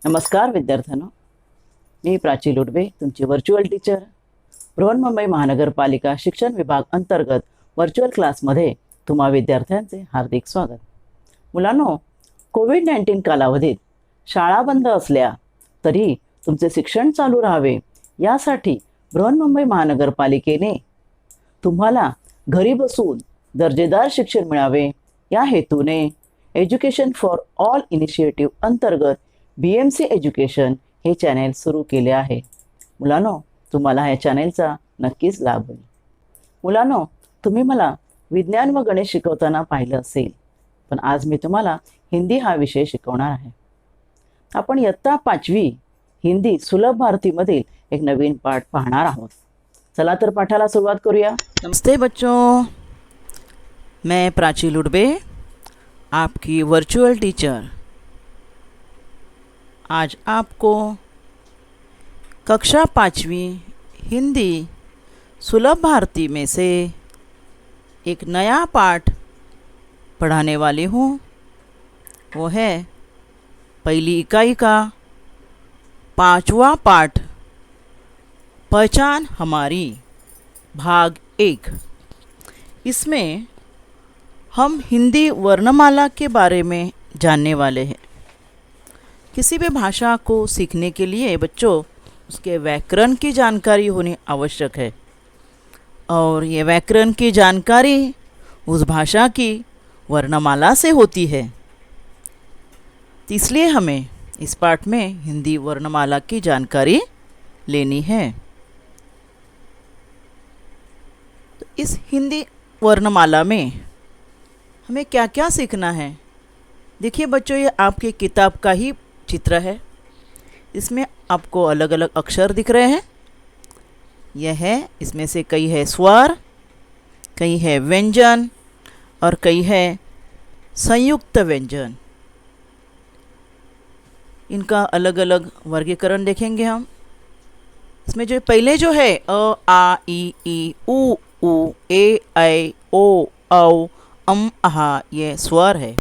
नमस्कार विद्यार्थ्यांनो, मी प्राची लुडवे, तुमची व्हर्च्युअल टीचर. बृहन्मुंबई महानगरपालिका शिक्षण विभाग अंतर्गत व्हर्च्युअल क्लासमध्ये तुम्हा विद्यार्थ्यांचे हार्दिक स्वागत. मुलांनो, कोविड-19 कालावधीत शाळा बंद असल्या तरी तुमचे शिक्षण चालू राहावे यासाठी बृहन्मुंबई महानगरपालिकेने तुम्हाला घरी बसून दर्जेदार शिक्षण मिळावे या हेतूने एज्युकेशन फॉर ऑल इनिशिएटिव्ह अंतर्गत BMC एज्युकेशन हे चॅनेल सुरू केले आहे. मुलांनो, तुम्हाला या चॅनेलचा नक्कीच लाभ होईल. मुलांनो, तुम्ही मला विज्ञान व गणित शिकवताना पाहिलं असेल, पण आज मी तुम्हाला हिंदी हा विषय शिकवणार आहे. आपण इयत्ता 5वी हिंदी सुलभ भारतीमधील एक नवीन पाठ पाहणार आहोत. चला तर पाठाला सुरुवात करूया. नमस्ते बच्चों, मैं प्राची लुडबे, आपकी वर्चुअल टीचर. आज आपको कक्षा 5वीं हिंदी सुलभ भारती में से एक नया पाठ पढ़ाने वाली हूँ. वो है पहली इकाई का 5वां पाठ, पहचान हमारी, भाग 1. इसमें हम हिंदी वर्णमाला के बारे में जानने वाले हैं. किसी भी भाषा को सीखने के लिए बच्चों उसके व्याकरण की जानकारी होनी आवश्यक है, और ये व्याकरण की जानकारी उस भाषा की वर्णमाला से होती है. इसलिए हमें इस पाठ में हिंदी वर्णमाला की जानकारी लेनी है. तो इस हिंदी वर्णमाला में हमें क्या क्या सीखना है? देखिए बच्चों, ये आपकी किताब का ही चित्र है. इसमें आपको अलग अलग अक्षर दिख रहे हैं. यह है, इसमें से कई है स्वर, कई है व्यंजन और कई है संयुक्त व्यंजन. इनका अलग अलग वर्गीकरण देखेंगे हम. इसमें जो पहले जो है अ, आ, ई, उ, ए, ऐ, ओ, औ, अहा, ये स्वर है.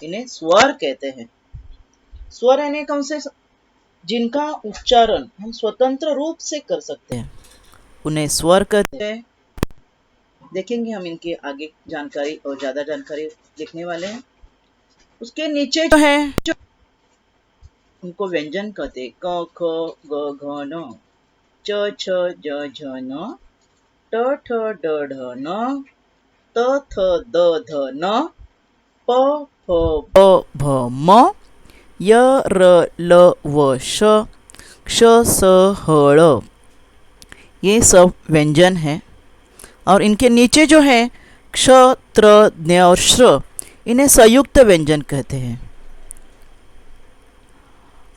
इन्हें स्वर कहते हैं. स्वर यानी कौन से? जिनका उच्चारण हम स्वतंत्र रूप से कर सकते हैं, उन्हें स्वर कहते हैं. देखेंगे हम इनके आगे जानकारी और ज़्यादा जानकारी लिखने वाले हैं. उसके नीचे जो है उनको व्यंजन कहते हैं. क, ख, ग, घ, न, च, छ, ज, झ, न, ट, ठ, ड, ढ, न, त, थ, द, ध, न, प, फ, ब, भ, म, य, र, ल, व, श, क्ष, स, ह, ळ. ये सब व्यंजन हैं. और इनके नीचे जो है क्ष, त्र, ज्ञ और श्र, इन्हें संयुक्त व्यंजन कहते हैं.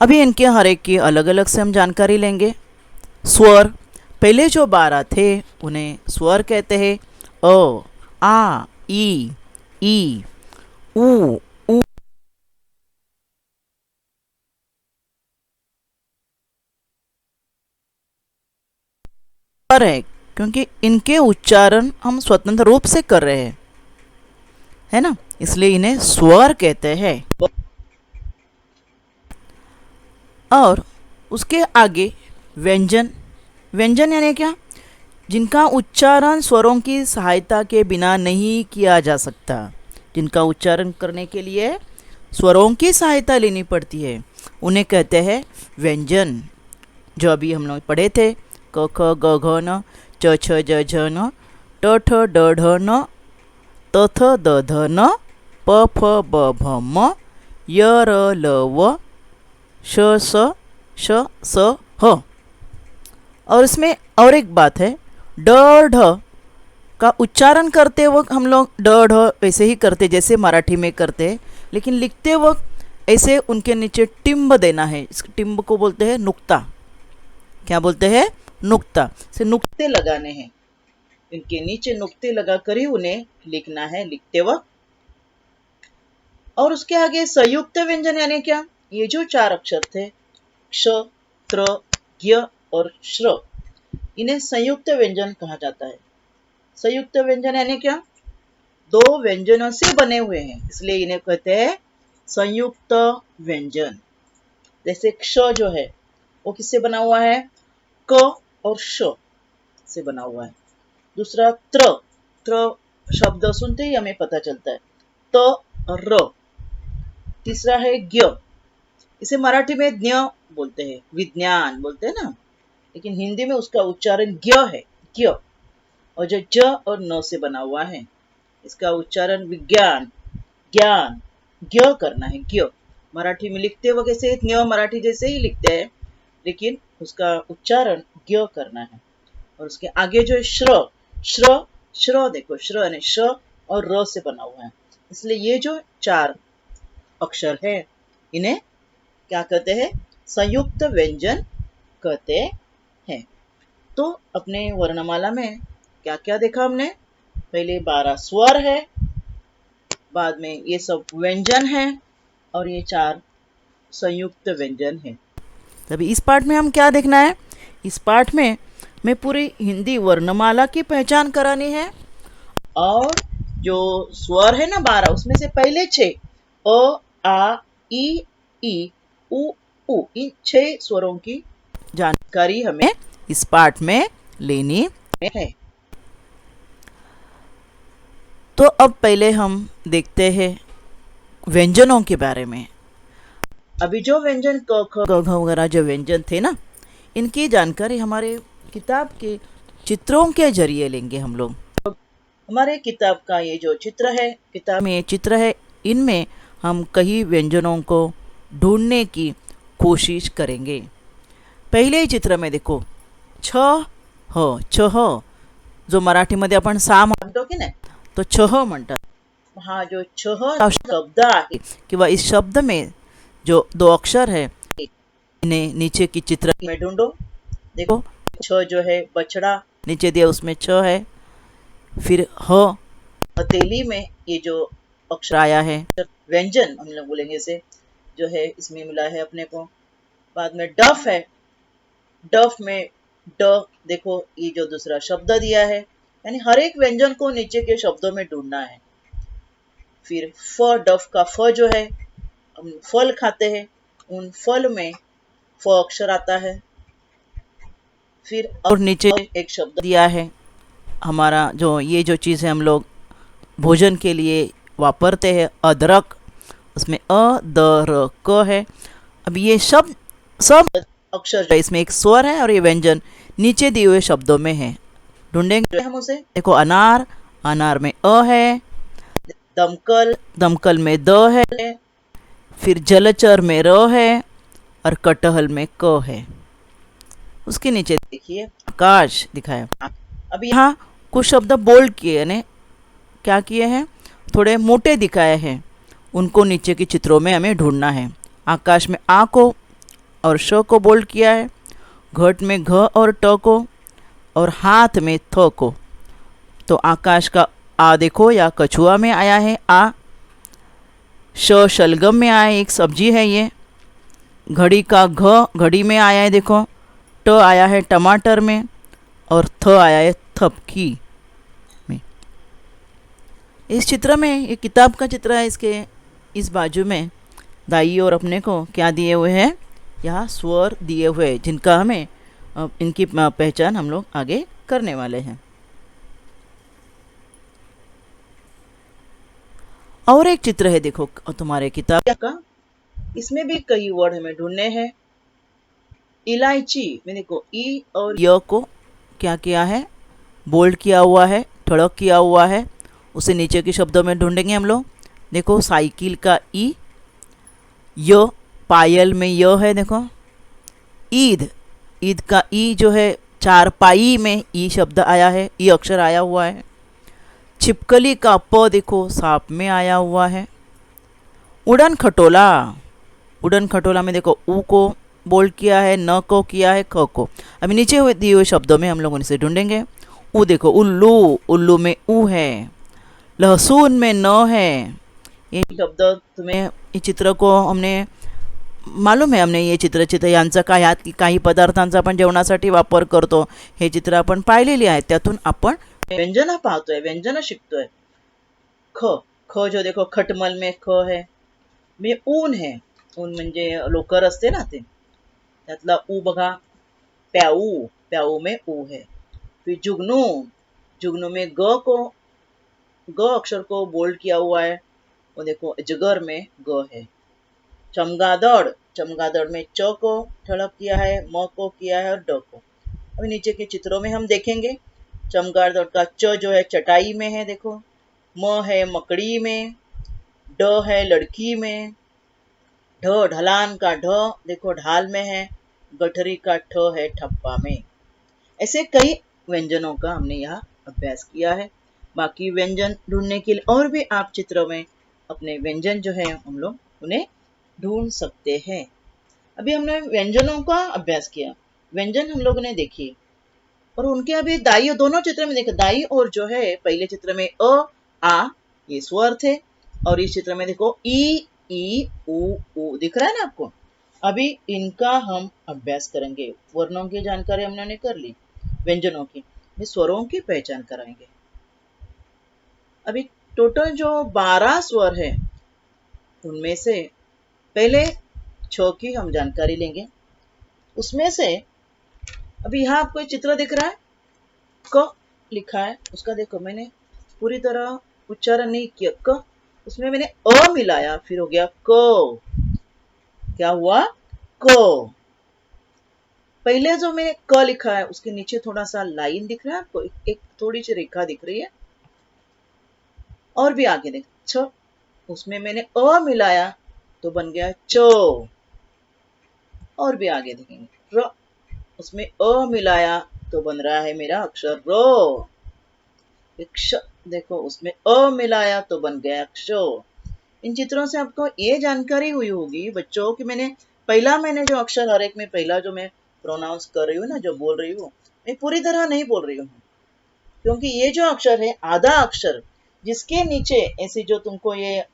अभी इनके हर एक की अलग अलग से हम जानकारी लेंगे. स्वर, पहले जो 12 थे उन्हें स्वर कहते हैं. अ, आ, ई, उ, पर है क्योंकि इनके उच्चारण हम स्वतंत्र रूप से कर रहे हैं, है ना, इसलिए इन्हें स्वर कहते हैं. और उसके आगे व्यंजन. व्यंजन यानी क्या? जिनका उच्चारण स्वरों की सहायता के बिना नहीं किया जा सकता. जिनका उच्चारण करने के लिए स्वरों की सहायता लेनी पड़ती है, उन्हें कहते हैं व्यंजन. जो अभी हम लोग पढ़े थे, क, ख, ग, घ, न, च, छ, ज, झ, न, ट, ठ, ड, ढ, न, त, थ, द, ध, न, प, फ, ब, भ, म, य, र, ल, व, श, श, स, ह. और इसमें और एक बात है, ड, ढ का उच्चारण करते वक्त हम लोग ड, ढ वैसे ही करते जैसे मराठी में करते हैं, लेकिन लिखते वक्त ऐसे उनके नीचे टिम्ब देना है. इस टिम्ब को बोलते हैं नुक्ता. क्या बोलते हैं? नुक्ता. से नुक्ते लगाने हैं. इनके नीचे नुक्ते लगाकर ही उन्हें लिखना है लिखते वक्त. और उसके आगे संयुक्त व्यंजन यानी क्या? ये जो 4 अक्षर थे, क्ष, त्र, ज्ञ और श्र, इन्हें संयुक्त व्यंजन कहा जाता है. संयुक्त व्यंजन यानी क्या? 2 व्यंजनों से बने हुए हैं, इसलिए इन्हें कहते हैं संयुक्त व्यंजन. जैसे क्ष जो है वो किससे बना हुआ है? क और श से बना हुआ है। दूसरा त्र, त्र शब्द सुनते ही हमें पता चलता है, त र। तीसरा है ज्ञ, इसे मराठी में ज्ञ बोलते हैं, विज्ञान बोलते हैं ना, लेकिन हिंदी में उसका उच्चारण ज्ञ है, ज्ञ। और जो ज और न से बना हुआ है, इसका उच्चारण विज्ञान, ज्ञान, ज्ञ करना है, ज्ञ। मराठी में लिखते वक्त कैसे ज्ञ मराठी जैसे ही लिखते हैं, लेकिन उसका उच्चारण ज्ञ करना है। और उसके आगे जो श्र, श्र, श्र देखो, श्र यानी श और र से बना हुआ है, इसलिए ये जो 4 अक्षर है इन्हें क्या कहते हैं? संयुक्त व्यंजन कहते हैं। तो अपने वर्णमाला में क्या क्या देखा हमने? पहले 12 स्वर है, बाद में ये सब व्यंजन है, और ये 4 संयुक्त व्यंजन है। तभी इस पाठ में हम क्या देखना है? इस पाठ में मैं पूरी हिंदी वर्णमाला की पहचान करानी है, और जो स्वर है ना 12, उसमें से पहले 6 अ, आ, ई, उ, इन 6 स्वरों की जानकारी हमें इस पाठ में लेनी है। तो अब पहले हम देखते हैं व्यंजनों के बारे में। अभी जो व्यंजन क, ख, ग, घ वगैरह जो व्यंजन थे ना, इनकी जानकारी हमारे किताब के चित्रों के जरिए लेंगे हम लोग। हमारे किताब का ये जो चित्र है, किताब में चित्र है, इनमें हम कई व्यंजनों को ढूंढने की कोशिश करेंगे। पहले ही चित्र में देखो, छ ह, जो मराठीमध्ये आपण सा म्हणतो की नाही, तो छह म्हणतात। हा जो छह शब्द आहे किंवा इस शब्द में जो 2 अक्षर है, इन्हें नीचे की चित्र में ढूंढो। देखो छ जो है बछड़ा नीचे दिया, उसमें छ है। फिर ह, हथेली में ये जो अक्षर आया है, व्यंजन हम लोग बोलेंगे इसे, जो है इसमें मिला है अपने को। बाद में डफ है, डफ में ड, देखो ये जो दूसरा शब्द दिया है, यानी हर एक व्यंजन को नीचे के शब्दों में ढूंढना है। फिर फ, डफ का फ जो है, हम फल खाते हैं, उन फल में फ अक्षर आता है। फिर और नीचे एक शब्द दिया है, हमारा जो ये जो चीज़ है हम लोग भोजन के लिए वापरते हैं, अदरक, उसमें अ, द, र, क है। अब ये शब्द सब अक्षर जो इसमें एक स्वर है, और ये व्यंजन नीचे दिए हुए शब्दों में है। ढूंढेंगे हम उसे। देखो अनार, अनार में अ है। दमकल, दमकल में द है। फिर जलचर में र है, और कटहल में क है। उसके नीचे देखिए आकाश दिखाया। अब यहाँ कुछ शब्द बोल्ड किए, यानी क्या किए हैं, थोड़े मोटे दिखाए हैं, उनको नीचे के चित्रों में हमें ढूंढना है। आकाश में आ को और श को बोल्ड किया है, घट में घ और ट को, और हाथ में थ को। तो आकाश का आ देखो, या कछुआ में आया है आ। श शलगम में आया है, एक सब्जी है ये। घड़ी का घ घड़ी में आया है, देखो। ट आया है टमाटर में, और थ आया है थपकी में। इस चित्र में, ये किताब का चित्र है, इसके इस बाजू में दाई और अपने को क्या दिए हुए हैं, यहाँ स्वर दिए हुए, जिनका हमें इनकी पहचान हम लोग आगे करने वाले हैं। और एक चित्र है देखो तुम्हारे किताब का, इसमें भी कई वर्ड हमें ढूंढने हैं। इलायची में देखो ई और य को क्या किया है, बोल्ड किया हुआ है, ठड़क किया हुआ है, उसे नीचे के शब्दों में ढूंढेंगे हम लोग। देखो साइकिल का ई, य पायल में य है, देखो। ईद, ईद का ई जो है, चारपाई में ई शब्द आया है, ई अक्षर आया हुआ है। छिपकली का प देखो सांप में आया हुआ है। उड़न खटोला, उड़न खटोला में देखो ऊ को बोल्ड किया है, न को किया है, ख को। अभी नीचे दिए हुए शब्दों में हम लोग इनसे ढूंढेंगे। ऊ देखो उल्लू, उल्लू में ऊ है। लहसुन में न है। ये शब्द तुम्हें, इस चित्र को हमने मालूम आहे, हमने ये चित्र यांचा काय, ह्यात काही पदार्थांचा आपण जेवणासाठी वापर करतो, हे चित्र आपण पाहिलेली आहेत। त्यातून आपण व्यंजन पाहतोय, व्यंजन शिकतोय। ख, ख जो देखो खटमल में ख है, में ऊन है, ऊन म्हणजे लोकर असते ना ते, त्यातला ऊ बघा, प्याऊ, प्याऊ में ऊ है। फिर जुगनू, जुगनू में ग अक्षर को बोल्ड किया हुआ है, वो देखो अजगर में ग है। चमगादड़, चमगादड़ में च को ठड़क किया है, म को किया है और ड को। अभी नीचे के चित्रों में हम देखेंगे, चमगादड़ का च जो है चटाई में है देखो, म है मकड़ी में, ड है लड़की में, ढ ढलान का ढ देखो ढाल में है, गठरी का ठ है ठप्पा में। ऐसे कई व्यंजनों का हमने यहाँ अभ्यास किया है। बाकी व्यंजन ढूंढने के लिए और भी आप चित्रों में अपने व्यंजन जो है हम लोग उन्हें ढूंढ सकते हैं। अभी हमने व्यंजनों का अभ्यास किया, व्यंजन हम लोगों ने देखी और उनके अभी दाई दोनों चित्र में देखे, दाई और जो है पहले चित्र में अ आ ये स्वर थे और इस चित्र में देखो ई ऊ दिख रहा है ना आपको। अभी इनका हम अभ्यास करेंगे, वर्णों की जानकारी हमने कर ली, व्यंजनों की, स्वरों की पहचान कराएंगे। अभी टोटल जो 12 स्वर है उनमें से पहले 6 की हम जानकारी लेंगे। उसमें से अभी यहाँ आपको चित्र दिख रहा है, क लिखा है, उसका देखो मैंने पूरी तरह उच्चारण नहीं किया, क उसमें मैंने अ मिलाया, फिर हो गया क, क्या हुआ क। पहले जो मैंने क लिखा है उसके नीचे थोड़ा सा लाइन दिख रहा है आपको, एक थोड़ी सी रेखा दिख रही है। और भी आगे देख छ, उसमें मैंने अ मिलाया तो बन गया च। और भी आगे देखेंगे र, उसमें अ मिलाया तो बन रहा है मेरा अक्षर रो। क्ष देखो उसमें अ मिलाया तो बन गया क्ष। इन चित्रों से आपको ये जानकारी हुई होगी बच्चों कि मैंने जो अक्षर हर एक में पहला जो मैं प्रोनाउंस कर रही हूँ ना, जो बोल रही हूँ, मैं पूरी तरह नहीं बोल रही हूँ, क्योंकि ये जो अक्षर है आधा अक्षर जिसके नीचे ऐसी जो तुमको ये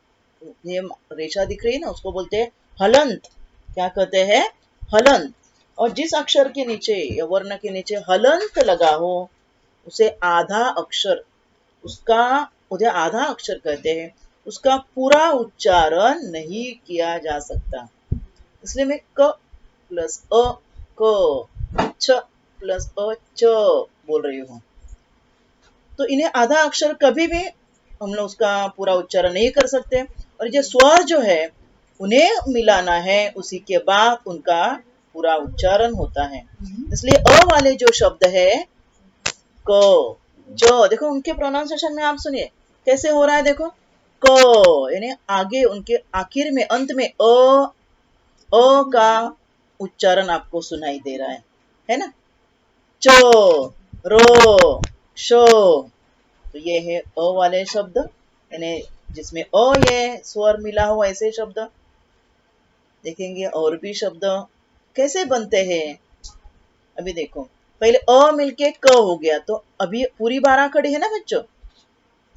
रेशा दिख रही है ना, उसको बोलते हैं हलंत। क्या कहते हैं? हलंत। और जिस अक्षर के नीचे या वर्ण के नीचे हलंत लगा हो उसे आधा अक्षर, उसका उसे आधा अक्षर कहते हैं, उसका पूरा उच्चारण नहीं किया जा सकता। इसलिए मैं क प्लस अ क, छ प्लस अ च बोल रही हूँ। तो इन्हें आधा अक्षर कभी भी हम लोग उसका पूरा उच्चारण नहीं कर सकते, और ये स्वर जो है उन्हें मिलाना है, उसी के बाद उनका पूरा उच्चारण होता है। इसलिए अ वाले जो शब्द है क, च, देखो उनके प्रोनाउंसिएशन में आप सुनिए कैसे हो रहा है। देखो क यानी आगे उनके आखिर में अंत में अ का उच्चारण आपको सुनाई दे रहा है ना। चो, रो, शो, तो ये है अ वाले शब्द, यानी जिसमें अ ये स्वर मिला हो ऐसे शब्द देखेंगे। और भी शब्द कैसे बनते हैं अभी देखो, पहले अ मिलके क हो गया, तो अभी पूरी 12 खड़ी है ना बच्चों,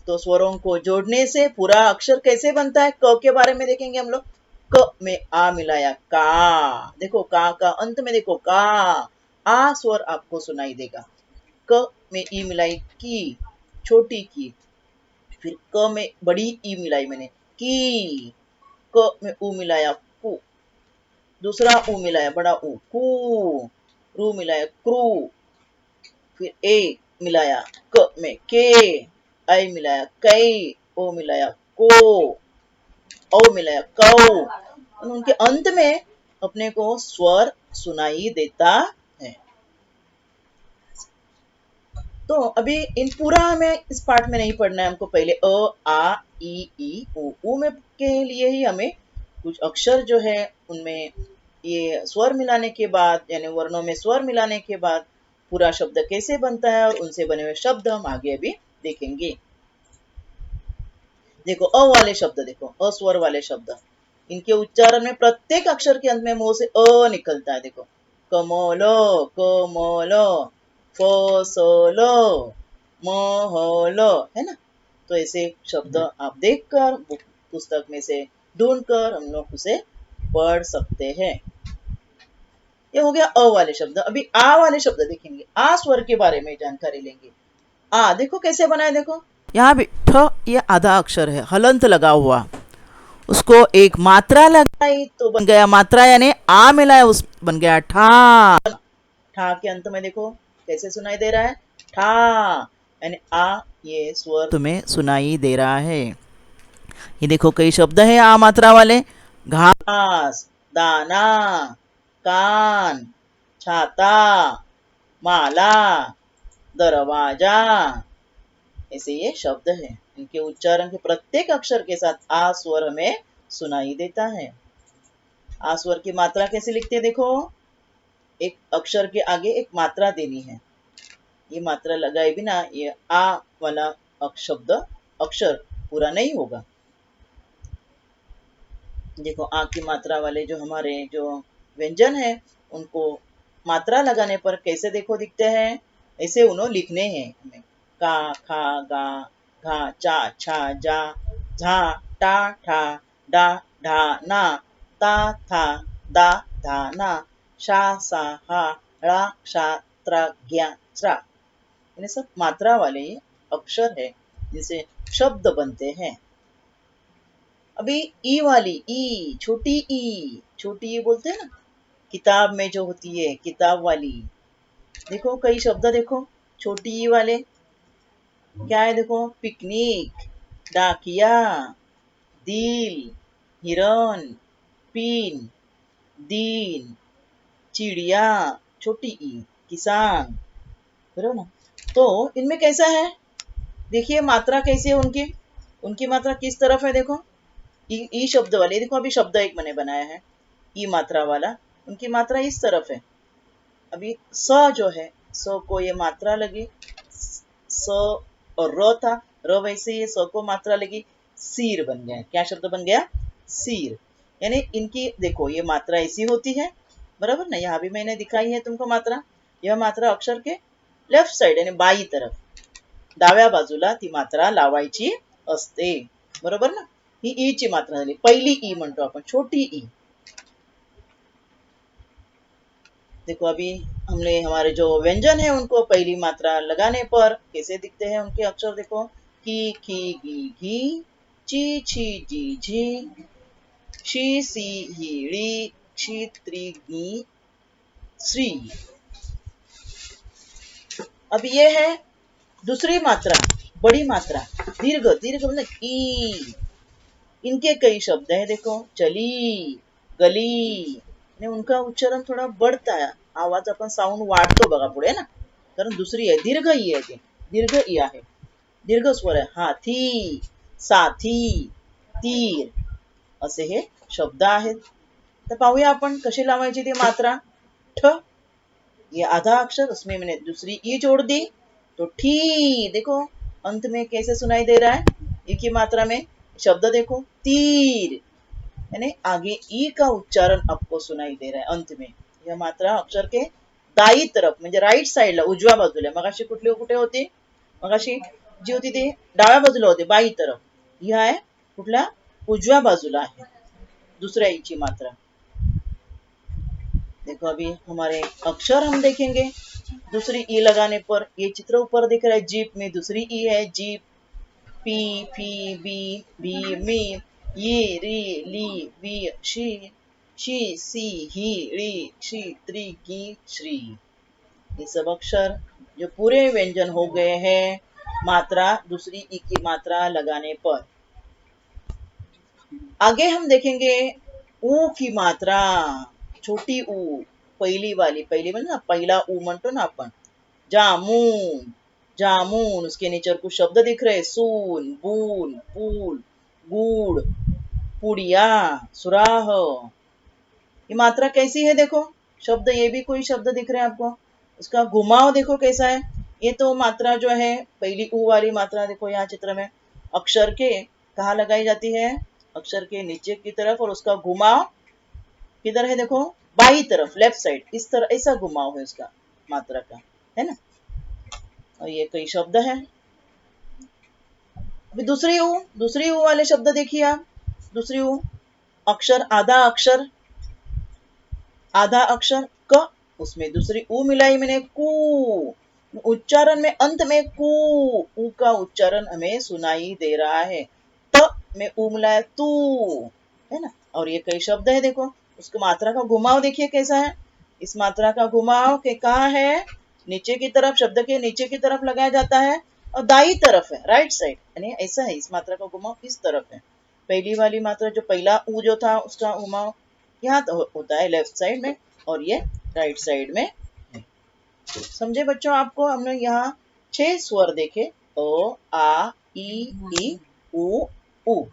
तो स्वरों को जोड़ने से पूरा अक्षर कैसे बनता है, क के बारे में देखेंगे हम लोग। क में आ मिलाया का, देखो का अंत में देखो का, आ स्वर आपको सुनाई देगा। क में ई मिलाई की, छोटी की, फिर क में बड़ी ई मिलाई मैंने की, क में ऊ मिलाया कु, दूसरा ऊ मिलाया बड़ा ऊ कु, रू मिलाया क्रू, फिर ए मिलाया क में के, आई मिलाया कई, ओ मिलाया को, औ मिलाया कौ, और उनके अंत में अपने को स्वर सुनाई देता है। तो अभी इन पूरा हमें इस पार्ट में नहीं पढ़ना है, हमको पहले अ आ ई ऊ में के लिए ही हमें कुछ अक्षर जो है उनमें ये स्वर मिलाने के बाद, यानी वर्णों में स्वर मिलाने के बाद पूरा शब्द कैसे बनता है और उनसे बने हुए शब्द हम आगे अभी देखेंगे। देखो अ वाले शब्द, देखो अस्वर वाले शब्द, इनके उच्चारण में प्रत्येक अक्षर के अंत में मुंह से अ निकलता है। देखो कमोलो, कोमोलो, फोसोलो, मोहोलो, है ना। तो ऐसे शब्द आप देखकर पुस्तक में से ढूंढकर हम लोग उसे पढ़ सकते हैं। ये हो गया अ वाले शब्द। अभी आ वाले शब्द देखेंगे, आ स्वर के बारे में जानकारी लेंगे। आ देखो कैसे बना है, देखो यहाँ भी ठ ये आधा अक्षर है, हलंत लगा हुआ, उसको एक मात्रा लगाई तो बन गया मात्रा, यानी आ मिलाया उस बन गया ठा। ठा के अंत में देखो कैसे सुनाई दे रहा है, ठा, यानी आ, ये स्वर तुम्हें सुनाई दे रहा है। ये देखो कई शब्द है आ मात्रा वाले, घास, दाना, कान, छाता, माला, दरवाजा, ऐसे ये शब्द है। इनके उच्चारण के प्रत्येक अक्षर के साथ आ स्वर हमें सुनाई देता है। आ स्वर की मात्रा कैसे लिखते हैं देखो, एक अक्षर के आगे एक मात्रा देनी है, ये मात्रा लगाए बिना ये आ वाला शब्द अक्षर पूरा नहीं होगा। देखो आ की मात्रा वाले जो हमारे जो व्यंजन है उनको मात्रा लगाने पर कैसे देखो दिखते हैं, ऐसे उन्होंने लिखने हैं हमें, का, खा, गा, घा, चा, छा, जा, झा, टा, ठा, डा, ढा, ना, ता, था, दा, धा, ना, शा, सा, हा, ड़ा, क्षा, त्रा, ज्ञा, च्रा, ये सब मात्रा वाले अक्षर है जिनसे शब्द बनते हैं। अभी ई वाली, ई छोटी ई, छोटी ई बोलते हैं ना, किताब में जो होती है किताब वाली, देखो कई शब्द देखो छोटी ई वाले क्या है, देखो पिकनिक, डाकिया, दिल, हिरन, पिन, दीन, चिड़िया, छोटी ई, किसान, बरोबर ना। तो इनमें कैसा है, देखिए मात्रा कैसी है उनकी, उनकी मात्रा किस तरफ है देखो, ई शब्द वाले देखो, अभी शब्द एक मैंने बनाया है ई मात्रा वाला, उनकी मात्रा इस तरफ है। अभी स जो है, स को ये मात्रा लगी, स और र था, र वैसे ये स को मात्रा लगी, सीर बन गया, क्या शब्द बन गया, सीर। यानी इनकी देखो ये मात्रा ऐसी होती है, बराबर ना, यहाँ भी मैंने दिखाई है तुमको मात्रा, यह मात्रा अक्षर के लेफ्ट साइड यानी बाई तरफ डाव्या बाजूला ती मात्रा लावायची असते, बरोबर ना। ही ई ची मात्रा झाली, पहिली ई म्हणतो आपण, छोटी ई। देखो अभी हमने हमारे जो व्यंजन है उनको पहली मात्रा लगाने पर कैसे दिखते हैं उनके अक्षर देखो, की, खी, गी, घी, ची, छी, जी, झी, शी, सी, ही, ड़ी, क्षी, त्री, गी, श्री। अब ये है दूसरी मात्रा, बड़ी मात्रा, दीर्घ, दीर्घ मतलब ई, इनके कई शब्द हैं देखो, चली, गली, ने उनका उच्चारण थोडा बढ़ता है, आवाज आपण साऊंड वाढतो बघा पुढे ना, कारण दुसरी आहे दीर्घ ई आहे, ते दीर्घ ई आहे, दीर्घ स्वर आहे, हाथी, साथी, तीर, असे हे शब्द आहेत। तर पाहूया आपण कशी लावायची ती मात्रा, ठ, ये आधा अक्षर, उसमें मैंने दूसरी ई जोड़ दी तो ठी, देखो अंत में कैसे सुनाई दे रहा है, ई की मात्रा में शब्द देखो, तीर, यानी आगे ई का उच्चारण आपको सुनाई दे रहा है अंत में। यह मात्रा अक्षर के दाई तरफ म्हणजे राईट साईडला उजव्या बाजूला, मगाशी कुठली कुठे होती, मगाशी जी होती ती डाव्या बाजूला होती बाई तरफ, ही आहे कुठल्या उजव्या बाजूला आहे दुसऱ्या ई ची मात्रा। देखो अभी हमारे अक्षर हम देखेंगे दूसरी ई लगाने पर, ये चित्र ऊपर दिख रहा है, जीप में दूसरी ई है, जीप, पी, फी, बी, भी, मी, ये, री, ली, वी, शी, सी, ही, री, शी, त्री, की, श्री। ये सब अक्षर जो पूरे व्यंजन हो गए हैं मात्रा दूसरी ई की मात्रा लगाने पर। आगे हम देखेंगे ऊ की मात्रा, छोटी ऊ, पहिली वाली, पहिली म्हणजे ना पहिला ऊ म्हणतो ना आपण, जामुन, जामुन, उसके नीचे कुछ शब्द दिख रहे, सून, बून, पूल, गुड़, पुड़िया, सुराह। ये मात्रा कैसी है देखो, शब्द ये भी कोई शब्द दिख रहे हैं आपको, उसका घुमाव देखो कैसा है, ये तो मात्रा जो है पहली ऊ वाली मात्रा देखो यहाँ चित्र में अक्षर के कहाँ लगाई जाती है, अक्षर के नीचे की तरफ, और उसका घुमाव किधर है देखो, बाई तरफ लेफ्ट साइड, इस तरह ऐसा घुमाव है उसका मात्रा का, है ना। और ये कई शब्द है। अभी दूसरी ऊ वाले शब्द देखिए आप, दूसरी ऊ अक्षर, आधा अक्षर क, उसमें दूसरी ऊ मिलाई मैंने कू, उच्चारण में अंत में कू, ऊ का उच्चारण हमें सुनाई दे रहा है, त में ऊ मिलाया तू, है ना। और ये कई शब्द है, देखो उसकी मात्रा का घुमाव देखिए कैसा है। इस मात्रा का घुमाव के कहाँ है, नीचे की तरफ, शब्द के नीचे की तरफ लगाया जाता है और दाई तरफ है, राइट साइड, यानी ऐसा है। इस मात्रा का घुमाव इस तरफ है। पहली वाली मात्रा जो पहला ऊ जो था उसका घुमाव यहाँ तो होता है लेफ्ट साइड में, और ये राइट साइड में है। समझे बच्चों? आपको हमने यहाँ 6 स्वर देखे, ओ आ ई उ ऊ।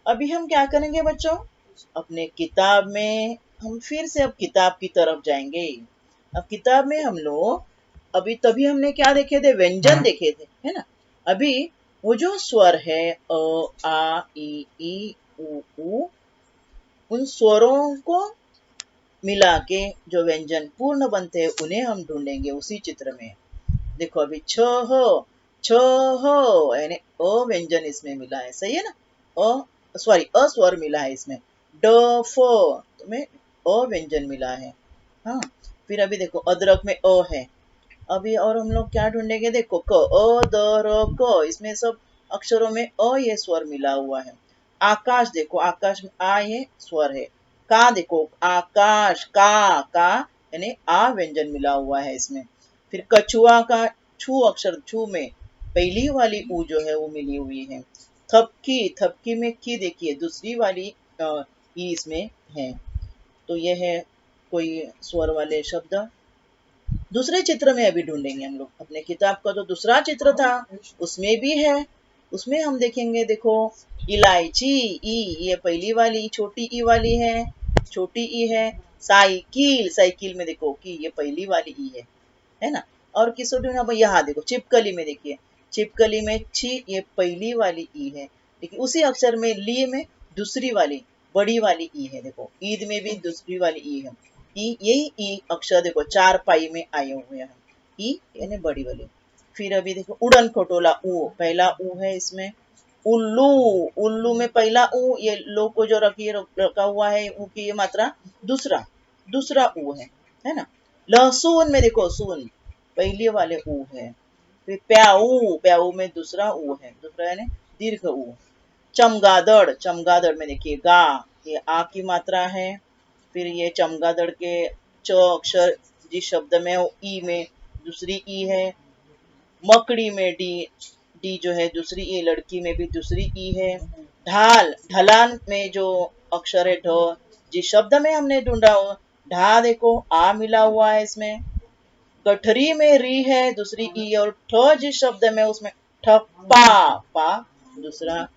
अभी हम क्या करेंगे बच्चों, अपने किताब में हम फिर से अब किताब की तरफ जाएंगे। अब किताब में हम लोग अभी तभी हमने क्या देखे थे, व्यंजन देखे थे, है ना। अभी वो जो स्वर है अ आ ई उ उन स्वरों को मिला के जो व्यंजन पूर्ण बनते हैं उन्हें हम ढूंढेंगे उसी चित्र में। देखो अभी छ हो, छ हो यानी अ व्यंजन इसमें मिला है, सही है ना। अ सॉरी अस्वर मिला है इसमें। ड फो तुम्हें अ व्यंजन मिला है। हाँ, फिर अभी देखो अदरक में अ है। अभी और हम लोग क्या ढूंढेंगे, देखो क अ द र क, इसमें सब अक्षरों में अ ये स्वर मिला हुआ है। आकाश देखो, आकाश में आ ये स्वर है। का देखो, आकाश का यानी आ व्यंजन मिला हुआ है इसमें। फिर कछुआ का छू अक्षर, छू में पहली वाली ऊ जो है वो मिली हुई है। थपकी, थपकी में की देखिए दूसरी वाली ई इसमें है। तो यह है कोई स्वर वाले शब्द। दूसरे चित्र में अभी ढूंढेंगे हम लोग। अपने किताब का जो दूसरा चित्र था उसमें भी है। उसमें हम देखेंगे, देखो इलायची, ई ये पहली वाली छोटी ई वाली है, छोटी ई है। साइकिल, साइकिल में देखो कि ये पहली वाली ई है ना। और किस यहाँ देखो छिपकली में, देखिए छिपकली में छी ये पहली वाली ई है, लेकिन उसी अक्षर में ली में दूसरी वाली बड़ी वाली ई है। देखो ईद में भी दूसरी वाली ई है। ई यही ई अक्षर देखो चार पाई में आए हुए हैं, ई यानी बड़ी वाली। फिर अभी देखो उड़न खटोला ऊ, पहला ऊ है इसमें। उल्लू, उल्लू में पहला ऊ, ये लो को जो रखा हुआ है ऊ की ये मात्रा दूसरा दूसरा ऊ है ना। लहसुन में देखो सून पहले वाले ऊ है। फिर प्याऊ, प्याऊ में दूसरा ऊ है, दूसरा यानी दीर्घ ऊ। चमगादड़, चमगादड़ में देखिए गा, ये आ की मात्रा है। फिर ये चमगादड़ के च अक्षर जिस शब्द में हो ई में दूसरी ई है। मकड़ी में डी, डी जो है दूसरी ई, लड़की में भी दूसरी ई है। ढाल, ढलान में जो अक्षर है ढ, जिस शब्द में हमने ढूंढा हो ढा देखो आ मिला हुआ है इसमें। गठरी में री है दूसरी ई, और ठ जिस शब्द में उसमें ठप्पा, पा दूसरा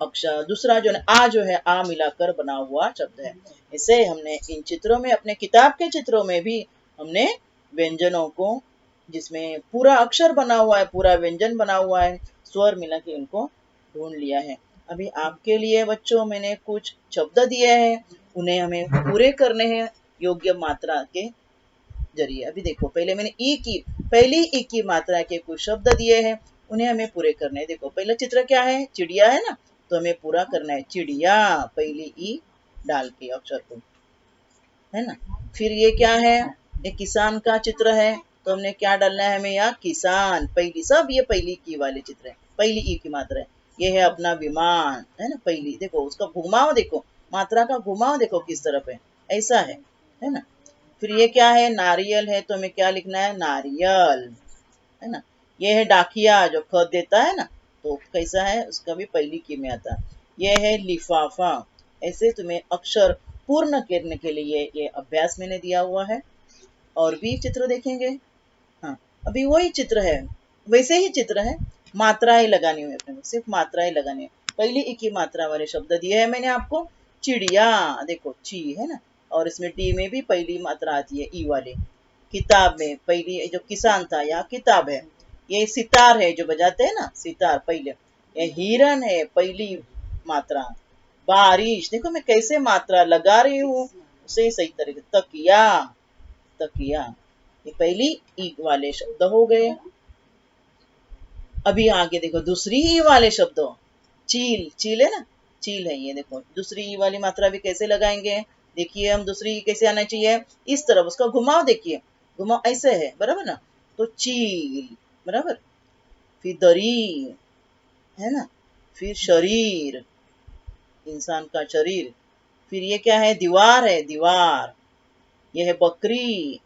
अक्षर, दूसरा जो है आ, जो है आ मिलाकर बना हुआ शब्द है। इसे हमने इन चित्रों में, अपने किताब के चित्रों में भी हमने व्यंजनों को जिसमें पूरा अक्षर बना हुआ है, पूरा व्यंजन बना हुआ है, स्वर मिला के उनको ढूंढ लिया है। अभी आपके लिए बच्चों मैंने कुछ शब्द दिए हैं, उन्हें हमें पूरे करने हैं योग्य मात्रा के जरिए। अभी देखो पहले मैंने ई की, पहली ई की मात्रा के कुछ शब्द दिए हैं, उन्हें हमें पूरे करने हैं। देखो पहला चित्र क्या है, चिड़िया है ना, तो हमें पूरा करना है चिड़िया पहली ई डाल के अक्षर को, है ना। फिर ये क्या है, ये किसान का चित्र है, तो हमने क्या डालना है, हमें यहाँ किसान पहली, सब ये पहली की वाले चित्र है, पहली ई की मात्रा है। ये है अपना विमान, है ना, पहली देखो उसका घुमाव, देखो मात्रा का घुमाव देखो किस तरफ है, ऐसा है ना। फिर ये क्या है, नारियल है, तो हमें क्या लिखना है, नारियल, है ना। ये है डाकिया जो खत देता है ना, तो कैसा है, उसका भी पहली की में आता है। ये है लिफाफा। ऐसे तुम्हें अक्षर पूर्ण करने के लिए ये अभ्यास मैंने दिया हुआ है। और भी चित्र देखेंगे। हाँ, अभी वही चित्र है, वैसे ही चित्र है, मात्राएं लगानी हुई अपने, सिर्फ मात्राएं लगानी है। पहली एक ही मात्रा वाले शब्द दिए हैं मैंने आपको। चिड़िया देखो ची है ना, और इसमें टी में भी पहली मात्रा आती है ई वाली। किताब में पहली जो किसान था या किताब है। ये सितार है जो बजाते हैं ना, सितार पहले। ये हिरन है पहली मात्रा। बारिश देखो मैं कैसे मात्रा लगा रही हूँ उसे सही तरीके। तकिया, तकिया ये पहली ई वाले शब्द हो गए। अभी आगे देखो दूसरी ई वाले शब्दों, चील, चील है ना, चील है ये, देखो दूसरी ई वाली मात्रा भी कैसे लगाएंगे। देखिए हम दूसरी ई कैसे आना चाहिए, इस तरफ उसका घुमाव देखिए, घुमाव ऐसे है, बराबर ना। तो चील बराबर। फिर दरी, है ना। फिर शरीर, इंसान का शरीर। फिर ये क्या है, दीवार है, दीवार। ये है बकरी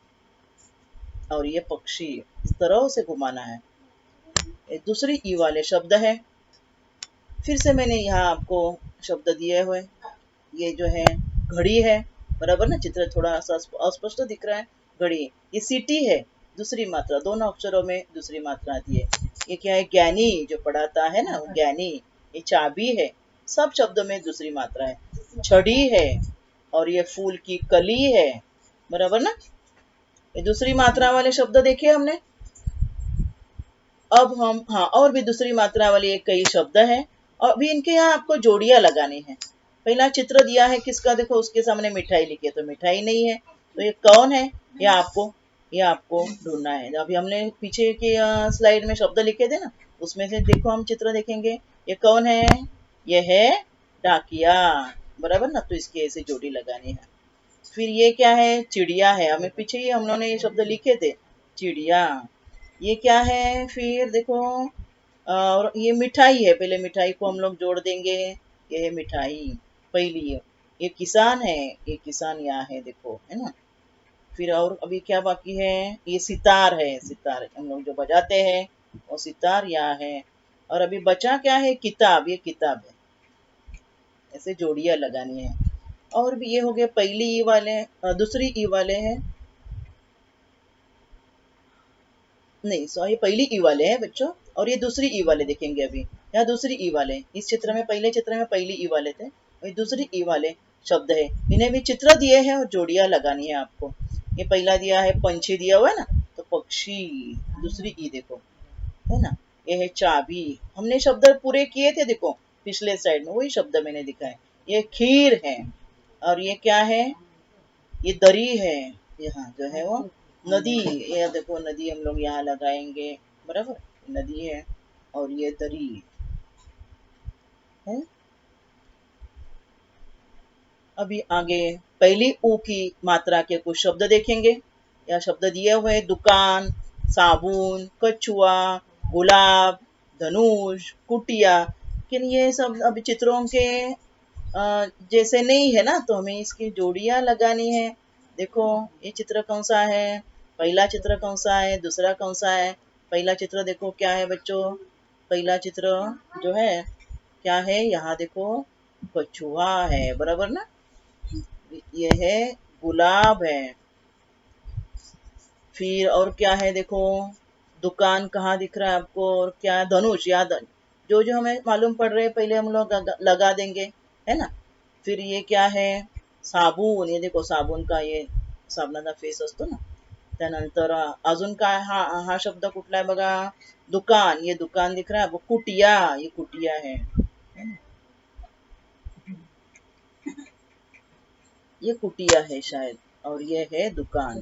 और ये पक्षी। इस तरह से घुमाना है। ये दूसरी ई वाले शब्द है। फिर से मैंने यहाँ आपको शब्द दिए हुए। ये जो है घड़ी है, बराबर ना, चित्र थोड़ा सा अस्पष्ट दिख रहा है। घड़ी, ये सिटी है, दूसरी मात्रा, दोनों अक्षरों में दूसरी मात्रा आती है। ये क्या है, ज्ञानी, जो पढ़ाता है ना, ज्ञानी। ये चाबी है, सब शब्दों में दूसरी मात्रा है। छड़ी है और ये फूल की कली है, बराबर ना। ये दूसरी मात्रा वाले शब्द देखे हमने। अब हम, हाँ, और भी दूसरी मात्रा वाले एक कई शब्द हैं और अभी इनके यहाँ आपको जोड़ियां लगानी है। पहला चित्र दिया है किसका, देखो उसके सामने मिठाई लिखी है, तो मिठाई नहीं है, तो ये कौन है, ये आपको ढूंढना है। अभी हमने पीछे की स्लाइड में शब्द लिखे थे ना, उसमें से देखो हम चित्र देखेंगे। ये कौन है, ये है डाकिया, बराबर ना, तो इसकी ऐसे जोड़ी लगानी है। फिर ये क्या है, चिड़िया है, हमें पीछे ही हम लोगों ने ये शब्द लिखे थे, चिड़िया। ये क्या है, फिर देखो, और ये मिठाई है, पहले मिठाई को हम लोग जोड़ देंगे। ये है मिठाई पहली है। ये किसान है, ये किसान यहाँ है, देखो, है ना। फिर और अभी क्या बाकी है, ये सितार है, सितार हम लोग जो बजाते हैं वो सितार यहाँ है। और अभी बचा क्या है, किताब, ये किताब है। ऐसे जोड़ियां लगानी है। और भी ये हो गए पहली ई वाले, दूसरी ई वाले हैं, नहीं सॉरी, पहली ई वाले हैं बच्चों, और ये दूसरी ई वाले देखेंगे अभी। यहाँ दूसरी ई वाले, इस चित्र में, पहले चित्र में पहली ई वाले थे, और ये दूसरी ई वाले शब्द है। इन्हें भी चित्र दिए हैं और जोड़ियां लगानी है आपको। ये पहला दिया है पंछी, दिया हुआ है ना, तो पक्षी, दूसरी ई देखो, है ना। ये है चाबी, हमने शब्द पूरे किए थे, देखो पिछले साइड में वही शब्द मैंने दिखाए। ये खीर है, और ये क्या है, ये दरी है। यहाँ जो है वो नदी, ये देखो नदी हम लोग यहाँ लगाएंगे, बराबर, नदी है, और ये दरी है। अभी आगे पहली ऊ की मात्रा के कुछ शब्द देखेंगे। यह शब्द दिए हुए, दुकान, साबुन, कछुआ, गुलाब, धनुष, कुटिया। लेकिन ये सब अभी चित्रों के जैसे नहीं है ना, तो हमें इसकी जोड़ियां लगानी है। देखो ये चित्र कौन सा है, पहला चित्र कौन सा है, दूसरा कौन सा है। पहला चित्र देखो क्या है बच्चों, पहला चित्र जो है क्या है, यहाँ देखो कछुआ है, बराबर ना। ये है गुलाब है। फिर और क्या है, देखो दुकान कहाँ दिख रहा है आपको, और क्या है, धनुष, याद, जो जो हमें मालूम पड़ रहे हैं पहले हम लोग लगा देंगे, है ना। फिर ये क्या है, साबुन, ये देखो साबुन का ये साबणाचा फेस असतो ना। त्यानंतर अजून काय, हा शब्द कुठला आहे बघा, दुकान, ये दुकान दिख रहा है आपको। कुटिया, ये कुटिया है ना? ये कुटिया है शायद, और ये है दुकान।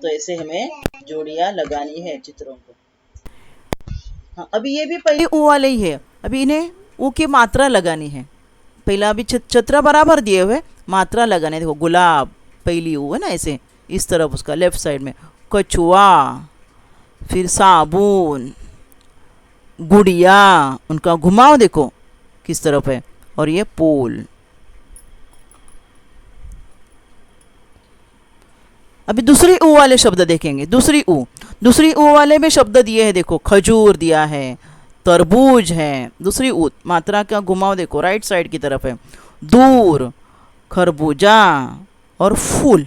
तो ऐसे हमें जोड़ियां लगानी है चित्रों को। हाँ, अभी ये भी पहले ऊ वाले ही है, अभी इन्हें ऊ की मात्रा लगानी है। पहला अभी छत्र बराबर दिए हुए, मात्रा लगाने, देखो गुलाब पहली ऊ है ना, ऐसे इस तरफ उसका लेफ्ट साइड में, कछुआ, फिर साबुन, गुड़िया, उनका घुमाव देखो किस तरफ है, और ये पोल। अभी दूसरी ऊ वाले शब्द देखेंगे। दूसरी ऊ वाले में शब्द दिए हैं, देखो खजूर दिया है, तरबूज है, दूसरी ऊ, मात्रा का घुमाव देखो राइट साइड की तरफ है, दूर, खरबूजा और फूल।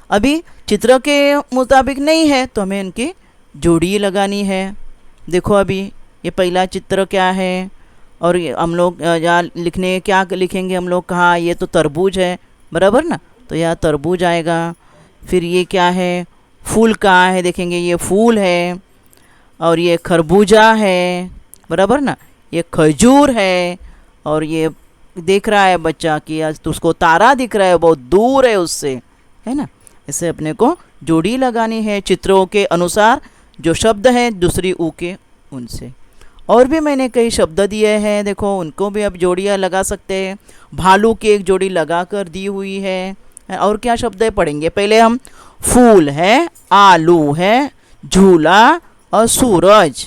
अभी चित्र के मुताबिक नहीं है, तो हमें इनकी जोड़ी लगानी है। देखो अभी ये पहला चित्र क्या है, और ये हम लोग यहाँ लिखने क्या लिखेंगे हम लोग, कहा ये तो तरबूज है, बराबर ना, तो यहाँ तरबूज आएगा। फिर ये क्या है, फूल कहाँ है, देखेंगे ये फूल है, और ये खरबूजा है, बराबर ना, ये खजूर है, और ये देख रहा है बच्चा कि आज तो उसको तारा दिख रहा है, बहुत दूर है उससे, है ना। इसे अपने को जोड़ी लगानी है चित्रों के अनुसार, जो शब्द हैं दूसरी ऊ के उनसे। और भी मैंने कई शब्द दिए हैं, देखो उनको भी अब जोड़ियाँ लगा सकते हैं। भालू की एक जोड़ी लगा कर दी हुई है। और क्या शब्द है पढ़ेंगे, पहले हम फूल है, आलू है, झूला और सूरज,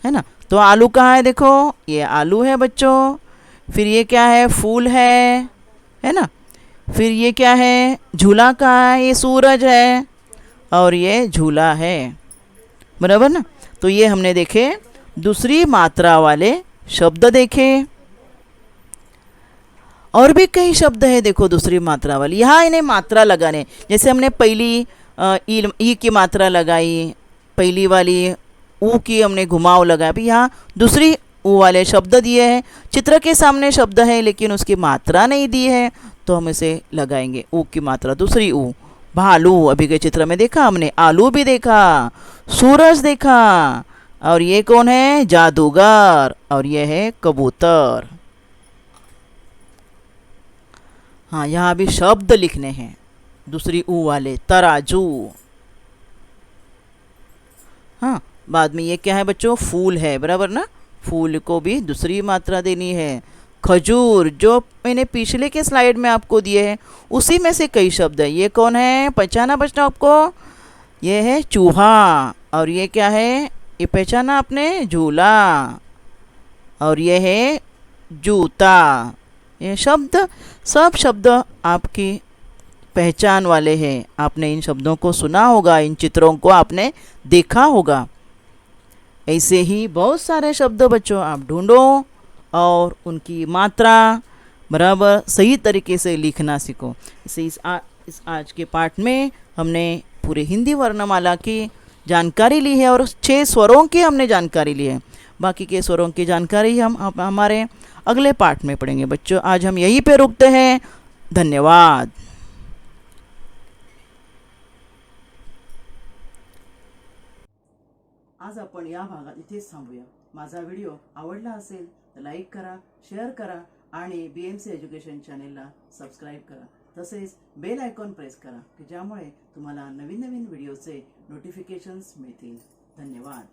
है ना। तो आलू कहाँ है, देखो ये आलू है बच्चों। फिर ये क्या है, फूल है ना। फिर ये क्या है, झूला कहाँ है, ये सूरज है और ये झूला है, बराबर ना। तो ये हमने देखे दूसरी मात्रा वाले शब्द देखे। और भी कई शब्द है देखो दूसरी मात्रा वाली, यहाँ इन्हें मात्रा लगाने, जैसे हमने पहली ई की मात्रा लगाई, पहली वाली ऊ की हमने घुमाव लगाया। अभी यहाँ दूसरी ऊ वाले शब्द दिए हैं, चित्र के सामने शब्द है लेकिन उसकी मात्रा नहीं दी है, तो हम इसे लगाएंगे ऊ की मात्रा, दूसरी ऊ। भालू अभी के चित्र में देखा हमने, आलू भी देखा, सूरज देखा, और ये कौन है, जादूगर, और ये है कबूतर। हाँ यहाँ भी शब्द लिखने हैं दूसरी ऊ वाले, तराजू। हाँ बाद में ये क्या है बच्चों, फूल है, बराबर ना। फूल को भी दूसरी मात्रा देनी है। खजूर, जो मैंने पिछले के स्लाइड में आपको दिए हैं उसी में से कई शब्द है। ये कौन है, पहचाना बच्चों आपको, ये है चूहा। और ये क्या है, ये पहचाना आपने, झूला। और ये है जूता। ये शब्द, सब शब्द आपकी पहचान वाले हैं। आपने इन शब्दों को सुना होगा, इन चित्रों को आपने देखा होगा। ऐसे ही बहुत सारे शब्द बच्चों आप ढूंढो और उनकी मात्रा बराबर सही तरीके से लिखना सीखो। इसे इस आज के पाठ में हमने पूरे हिंदी वर्णमाला की जानकारी ली है और 6 स्वरों की हमने जानकारी ली है। बाकी के स्वरों की जानकारी हम हमारे अगले पाठ में पढ़ेंगे बच्चों। आज हम यहीं पे रुकते हैं। धन्यवाद। आज आपण या भागात इथेच थांबूया। माझा व्हिडिओ आवडला असेल तर लाईक करा, शेअर करा आणि BMC एज्युकेशन चॅनेलला सबस्क्राईब करा। तसेच बेल आयकॉन प्रेस करा की ज्यामुळे तुम्हाला नवीन नवीन व्हिडिओचे नोटिफिकेशन्स मिळतील। धन्यवाद।